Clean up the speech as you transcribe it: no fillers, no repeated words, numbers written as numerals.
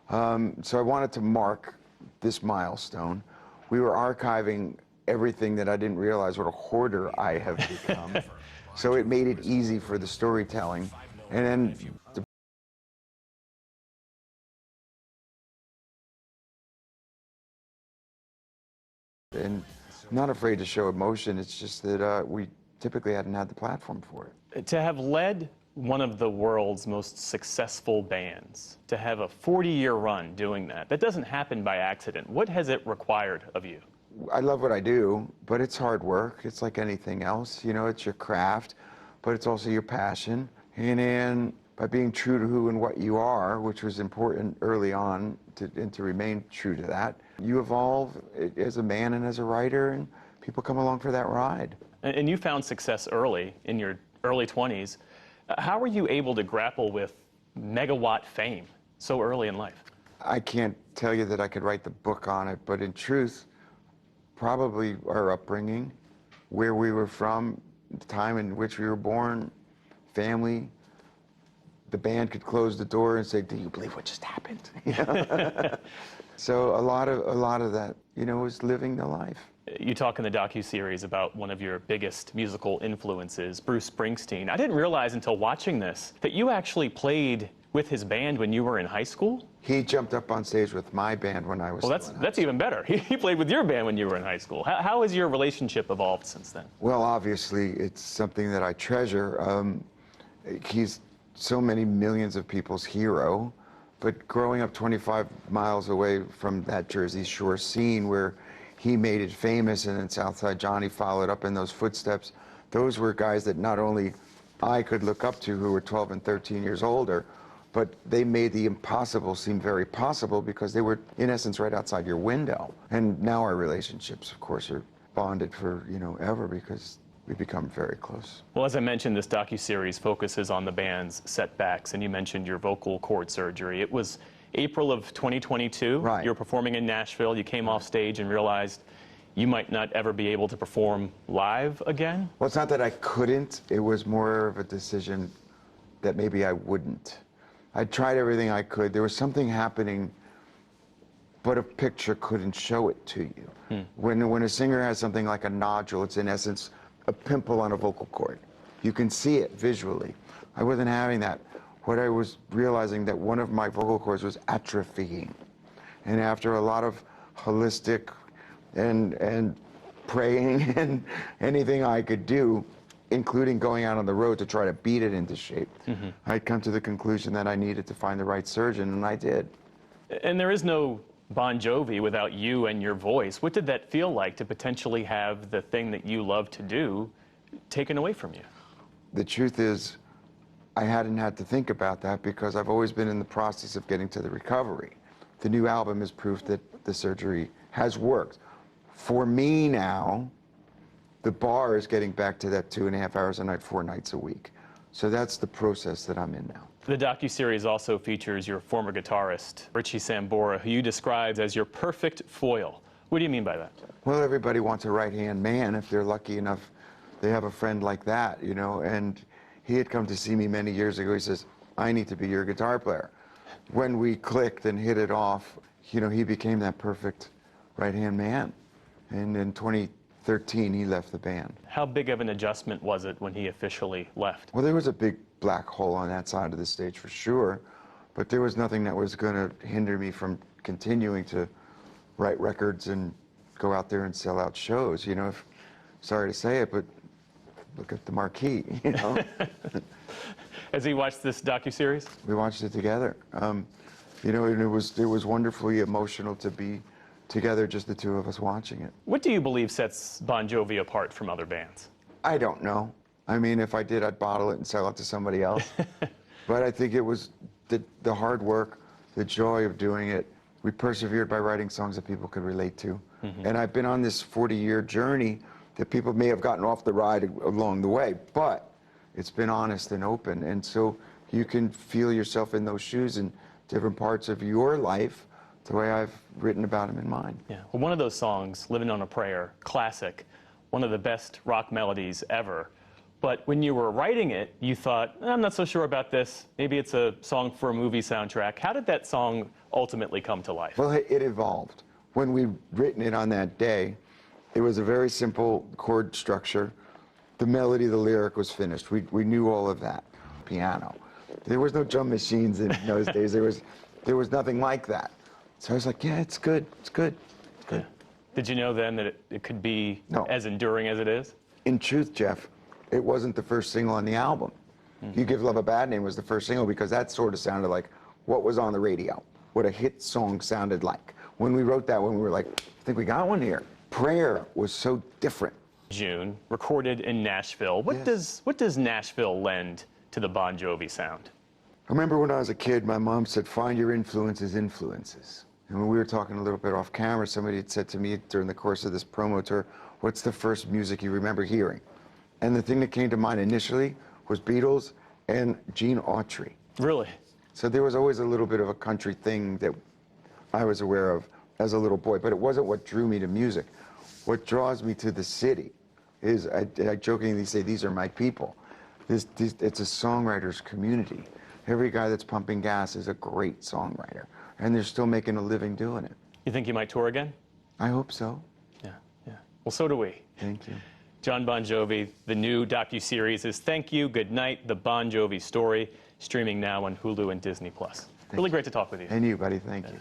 So I wanted to mark this milestone. We were archiving everything that I didn't realize what a hoarder I have become. So it made it easy for the storytelling. And then I'm not afraid to show emotion. It's just that we typically hadn't had the platform for it. To have led one of the world's most successful bands, to have a 40-year run doing that, that doesn't happen by accident. What has it required of you? I love what I do, but it's hard work. It's like anything else. You know, it's your craft, but it's also your passion. And then by being true to who and what you are, which was important early on, and to remain true to that, you evolve as a man and as a writer, and people come along for that ride. And you found success early, in your early 20s. How were you able to grapple with megawatt fame so early in life? I can't tell you that I could write the book on it, but in truth, probably our upbringing, where we were from, the time in which we were born, family. The band could close the door and say, "Do you believe what just happened?" You know? So a lot of that, you know, was living the life. You talk in the docuseries about one of your biggest musical influences, Bruce Springsteen. I didn't realize until watching this that you actually played with his band when you were in high school? He jumped up on stage with my band when I was Well, that's even better. He played with your band when you were in high school. How has your relationship evolved since then? Well, obviously, it's something that I treasure. He's so many millions of people's hero, but growing up 25 miles away from that Jersey Shore scene where he made it famous, and then Southside Johnny followed up in those footsteps, those were guys that not only I could look up to, who were 12 and 13 years older, but they made the impossible seem very possible because they were, in essence, right outside your window. And now our relationships, of course, are bonded for, you know, ever, because we've become very close. Well, as I mentioned, this docuseries focuses on the band's setbacks, and you mentioned your vocal cord surgery. It was April of 2022. Right. You were performing in Nashville. You came off stage and realized you might not ever be able to perform live again? Well, it's not that I couldn't. It was more of a decision that maybe I wouldn't. I tried everything I could. There was something happening, but a picture couldn't show it to you. When a singer has something like a nodule, it's in essence a pimple on a vocal cord. You can see it visually. I wasn't having that. What I was realizing that one of my vocal cords was atrophying. And after a lot of holistic and praying and anything I could do, including going out on the road to try to beat it into shape, I'd come to the conclusion that I needed to find the right surgeon, and I did. And there is no Bon Jovi without you and your voice. What did that feel like to potentially have the thing that you love to do taken away from you? The truth is, I hadn't had to think about that because I've always been in the process of getting to the recovery. The new album is proof that the surgery has worked. For me now, the bar is getting back to that 2.5 hours a night, 4 nights a week. So that's the process that I'm in now. The docuseries also features your former guitarist, Richie Sambora, who you described as your perfect foil. What do you mean by that? Well, everybody wants a right-hand man if they're lucky enough they have a friend like that, you know, and he had come to see me many years ago. He says, "I need to be your guitar player." When we clicked and hit it off, you know, he became that perfect right-hand man. And in 2013, he left the band. How big of an adjustment was it when he officially left? Well, there was a big black hole on that side of the stage for sure, but there was nothing that was going to hinder me from continuing to write records and go out there and sell out shows. You know, sorry to say it, but look at the marquee, you know. Has he watched this docuseries? We watched it together. You know, and it was wonderfully emotional to be together, just the two of us watching it. What do you believe sets Bon Jovi apart from other bands? I don't know. I mean, if I did, I'd bottle it and sell it to somebody else. But I think it was the hard work, the joy of doing it. We persevered by writing songs that people could relate to. And I've been on this 40-year journey that people may have gotten off the ride along the way, but it's been honest and open. And so you can feel yourself in those shoes in different parts of your life, the way I've written about them in mine. Yeah. Well, one of those songs, Living on a Prayer, classic, one of the best rock melodies ever. But when you were writing it, you thought, I'm not so sure about this. Maybe it's a song for a movie soundtrack. How did that song ultimately come to life? Well, it evolved. When we written it on that day, it was a very simple chord structure. The melody, the lyric was finished. We knew all of that. Piano. There was no drum machines in those days. There was nothing like that. So I was like, yeah, it's good. It's good. It's good. Yeah. Did you know then that it could be as enduring as it is? In truth, Jeff, it wasn't the first single on the album. You Give Love a Bad Name was the first single because that sort of sounded like what was on the radio, what a hit song sounded like. When we wrote that one, we were like, I think we got one here. Prayer was so different. June, recorded in Nashville. What does Nashville lend to the Bon Jovi sound? I remember when I was a kid, my mom said, find your influences. And when we were talking a little bit off camera, somebody had said to me during the course of this promo tour, what's the first music you remember hearing? And the thing that came to mind initially was Beatles and Gene Autry. Really? So there was always a little bit of a country thing that I was aware of as a little boy, but it wasn't what drew me to music. What draws me to the city is, I jokingly say, these are my people. It's a songwriter's community. Every guy that's pumping gas is a great songwriter, and they're still making a living doing it. You think you might tour again? I hope so. Yeah. Well, so do we. Thank you. John Bon Jovi, the new docuseries is Thank You, Good Night, The Bon Jovi Story, streaming now on Hulu and Disney+. Really great to talk with you. And you, buddy. Thank you.